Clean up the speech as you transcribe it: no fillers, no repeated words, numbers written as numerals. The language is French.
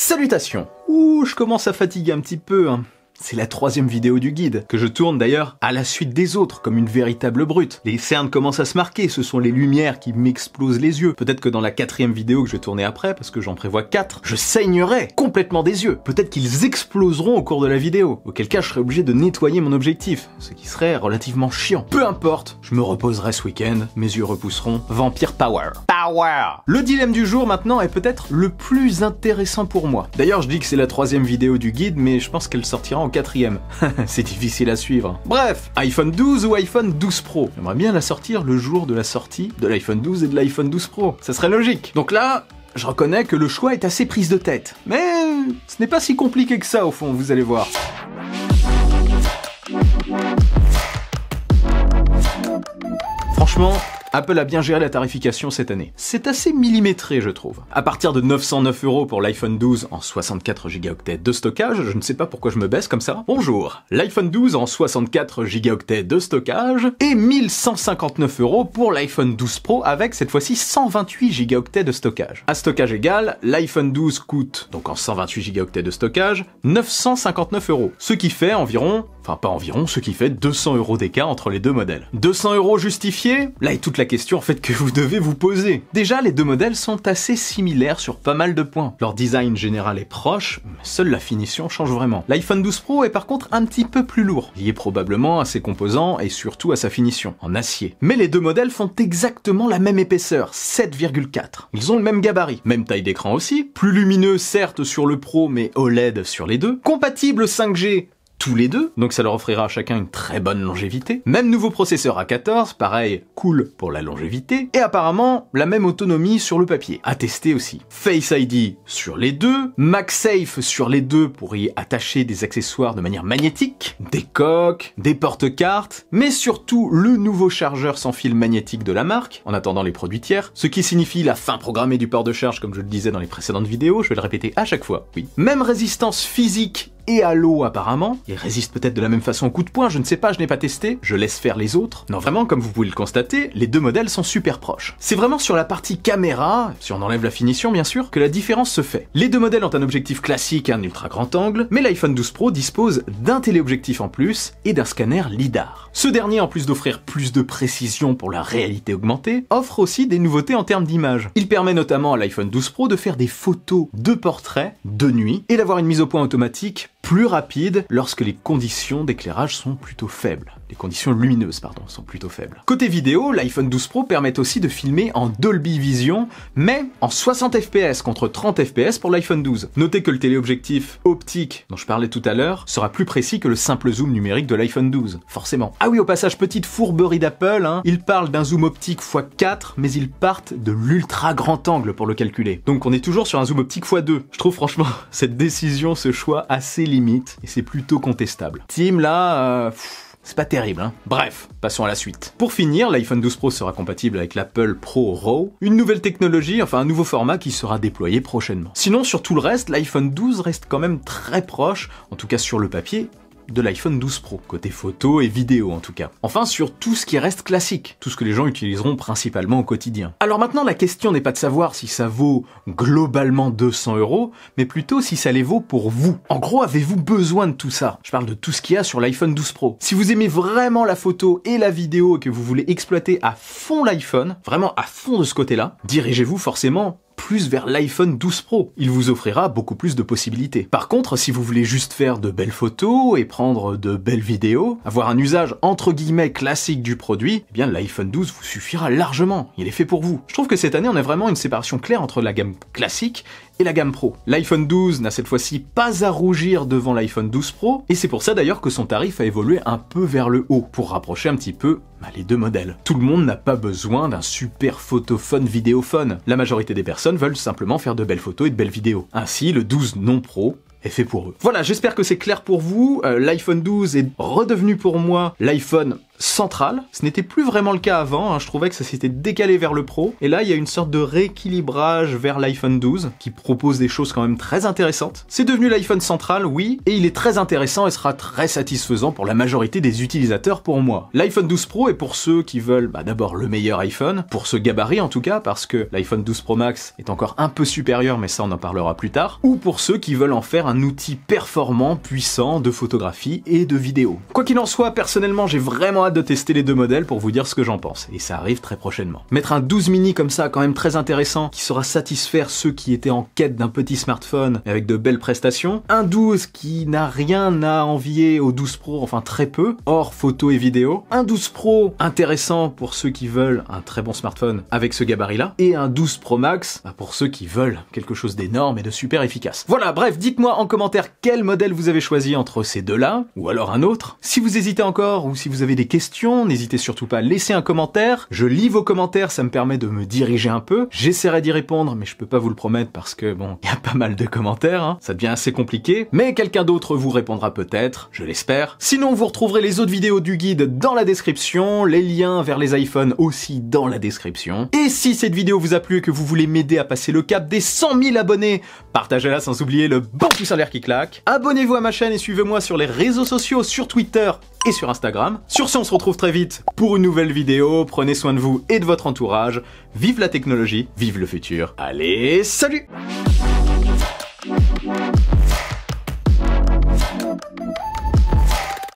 Salutations! Ouh, je commence à fatiguer un petit peu, hein. C'est la 3e vidéo du guide, que je tourne d'ailleurs à la suite des autres, comme une véritable brute. Les cernes commencent à se marquer, ce sont les lumières qui m'explosent les yeux. Peut-être que dans la 4e vidéo que je vais tourner après, parce que j'en prévois 4, je saignerai complètement des yeux. Peut-être qu'ils exploseront au cours de la vidéo, auquel cas je serai obligé de nettoyer mon objectif, ce qui serait relativement chiant. Peu importe, je me reposerai ce week-end, mes yeux repousseront. Vampire Power. Power! Le dilemme du jour maintenant est peut-être le plus intéressant pour moi. D'ailleurs, je dis que c'est la 3e vidéo du guide, mais je pense qu'elle sortira en 4e. C'est difficile à suivre. Bref, iPhone 12 ou iPhone 12 Pro. J'aimerais bien la sortir le jour de la sortie de l'iPhone 12 et de l'iPhone 12 Pro. Ça serait logique. Donc là, je reconnais que le choix est assez prise de tête. Mais ce n'est pas si compliqué que ça au fond, vous allez voir. Franchement, Apple a bien géré la tarification cette année. C'est assez millimétré, je trouve. À partir de 909 € pour l'iPhone 12 en 64 Go de stockage, je ne sais pas pourquoi je me baisse comme ça. Bonjour, l'iPhone 12 en 64 Go de stockage et 1159 € pour l'iPhone 12 Pro avec cette fois-ci 128 Go de stockage. À stockage égal, l'iPhone 12 coûte, donc en 128 Go de stockage, 959 €. Ce qui fait environ, enfin pas environ, ce qui fait 200 € d'écart entre les deux modèles. 200 € justifiés? Là est toute la question en fait que vous devez vous poser. Déjà, les deux modèles sont assez similaires sur pas mal de points. Leur design général est proche, mais seule la finition change vraiment. L'iPhone 12 Pro est par contre un petit peu plus lourd, lié probablement à ses composants et surtout à sa finition, en acier. Mais les deux modèles font exactement la même épaisseur, 7,4. Ils ont le même gabarit, même taille d'écran aussi, plus lumineux certes sur le Pro mais OLED sur les deux, compatible 5G tous les deux, donc ça leur offrira à chacun une très bonne longévité. Même nouveau processeur A14, pareil, cool pour la longévité, et apparemment la même autonomie sur le papier, à tester aussi. Face ID sur les deux, MagSafe sur les deux pour y attacher des accessoires de manière magnétique, des coques, des porte-cartes, mais surtout le nouveau chargeur sans fil magnétique de la marque, en attendant les produits tiers, ce qui signifie la fin programmée du port de charge comme je le disais dans les précédentes vidéos, je vais le répéter à chaque fois, oui. Même résistance physique et à l'eau apparemment, il résiste peut-être de la même façon au coup de poing, je ne sais pas, je n'ai pas testé, je laisse faire les autres. Non vraiment, comme vous pouvez le constater, les deux modèles sont super proches. C'est vraiment sur la partie caméra, si on enlève la finition bien sûr, que la différence se fait. Les deux modèles ont un objectif classique et un ultra grand angle, mais l'iPhone 12 Pro dispose d'un téléobjectif en plus et d'un scanner LiDAR. Ce dernier, en plus d'offrir plus de précision pour la réalité augmentée, offre aussi des nouveautés en termes d'image. Il permet notamment à l'iPhone 12 Pro de faire des photos de portraits de nuit et d'avoir une mise au point automatique plus rapide lorsque les conditions d'éclairage sont plutôt faibles. Les conditions lumineuses, pardon, sont plutôt faibles. Côté vidéo, l'iPhone 12 Pro permet aussi de filmer en Dolby Vision, mais en 60 fps contre 30 fps pour l'iPhone 12. Notez que le téléobjectif optique dont je parlais tout à l'heure sera plus précis que le simple zoom numérique de l'iPhone 12, forcément. Ah oui, au passage, petite fourberie d'Apple, hein, ils parlent d'un zoom optique x4, mais ils partent de l'ultra grand angle pour le calculer. Donc on est toujours sur un zoom optique x2. Je trouve franchement cette décision, ce choix assez limite, et c'est plutôt contestable. Team là, c'est pas terrible, hein. Bref, passons à la suite. Pour finir, l'iPhone 12 Pro sera compatible avec l'Apple Pro RAW, une nouvelle technologie, enfin un nouveau format qui sera déployé prochainement. Sinon, sur tout le reste, l'iPhone 12 reste quand même très proche, en tout cas sur le papier, de l'iPhone 12 Pro, côté photo et vidéo en tout cas. Enfin sur tout ce qui reste classique, tout ce que les gens utiliseront principalement au quotidien. Alors maintenant la question n'est pas de savoir si ça vaut globalement 200 €, mais plutôt si ça les vaut pour vous. En gros, avez-vous besoin de tout ça? Je parle de tout ce qu'il y a sur l'iPhone 12 Pro. Si vous aimez vraiment la photo et la vidéo et que vous voulez exploiter à fond l'iPhone, vraiment à fond de ce côté-là, dirigez-vous forcément plus vers l'iPhone 12 Pro. Il vous offrira beaucoup plus de possibilités. Par contre, si vous voulez juste faire de belles photos et prendre de belles vidéos, avoir un usage entre guillemets classique du produit, eh bien l'iPhone 12 vous suffira largement. Il est fait pour vous. Je trouve que cette année, on a vraiment une séparation claire entre la gamme classique et la gamme Pro. L'iPhone 12 n'a cette fois-ci pas à rougir devant l'iPhone 12 Pro, et c'est pour ça d'ailleurs que son tarif a évolué un peu vers le haut, pour rapprocher un petit peu les deux modèles. Tout le monde n'a pas besoin d'un super photophone vidéophone. La majorité des personnes veulent simplement faire de belles photos et de belles vidéos. Ainsi, le 12 non Pro est fait pour eux. Voilà, j'espère que c'est clair pour vous. L'iPhone 12 est redevenu pour moi l'iPhone central. Ce n'était plus vraiment le cas avant, hein. Je trouvais que ça s'était décalé vers le Pro. Et là, il y a une sorte de rééquilibrage vers l'iPhone 12 qui propose des choses quand même très intéressantes. C'est devenu l'iPhone central, oui, et il est très intéressant et sera très satisfaisant pour la majorité des utilisateurs pour moi. L'iPhone 12 Pro est pour ceux qui veulent d'abord le meilleur iPhone, pour ce gabarit en tout cas, parce que l'iPhone 12 Pro Max est encore un peu supérieur, mais ça on en parlera plus tard, ou pour ceux qui veulent en faire un outil performant, puissant, de photographie et de vidéo. Quoi qu'il en soit, personnellement j'ai vraiment hâte de tester les deux modèles pour vous dire ce que j'en pense, et ça arrive très prochainement. Mettre un 12 mini comme ça, quand même très intéressant, qui saura satisfaire ceux qui étaient en quête d'un petit smartphone avec de belles prestations, un 12 qui n'a rien à envier au 12 Pro, enfin très peu, hors photo et vidéo, un 12 Pro intéressant pour ceux qui veulent un très bon smartphone avec ce gabarit-là, et un 12 Pro Max pour ceux qui veulent quelque chose d'énorme et de super efficace. Voilà, bref, dites-moi en commentaire quel modèle vous avez choisi entre ces deux-là, ou alors un autre. Si vous hésitez encore, ou si vous avez des questions, n'hésitez surtout pas à laisser un commentaire. Je lis vos commentaires, ça me permet de me diriger un peu. J'essaierai d'y répondre, mais je peux pas vous le promettre parce que, bon, il y a pas mal de commentaires, hein. Ça devient assez compliqué, mais quelqu'un d'autre vous répondra peut-être, je l'espère. Sinon, vous retrouverez les autres vidéos du guide dans la description, les liens vers les iPhones aussi dans la description. Et si cette vidéo vous a plu et que vous voulez m'aider à passer le cap des 100 000 abonnés, partagez-la sans oublier le bon pouce en l'air qui claque. Abonnez-vous à ma chaîne et suivez-moi sur les réseaux sociaux, sur Twitter et sur Instagram. Sur ce, on se retrouve très vite pour une nouvelle vidéo. Prenez soin de vous et de votre entourage. Vive la technologie, vive le futur. Allez, salut!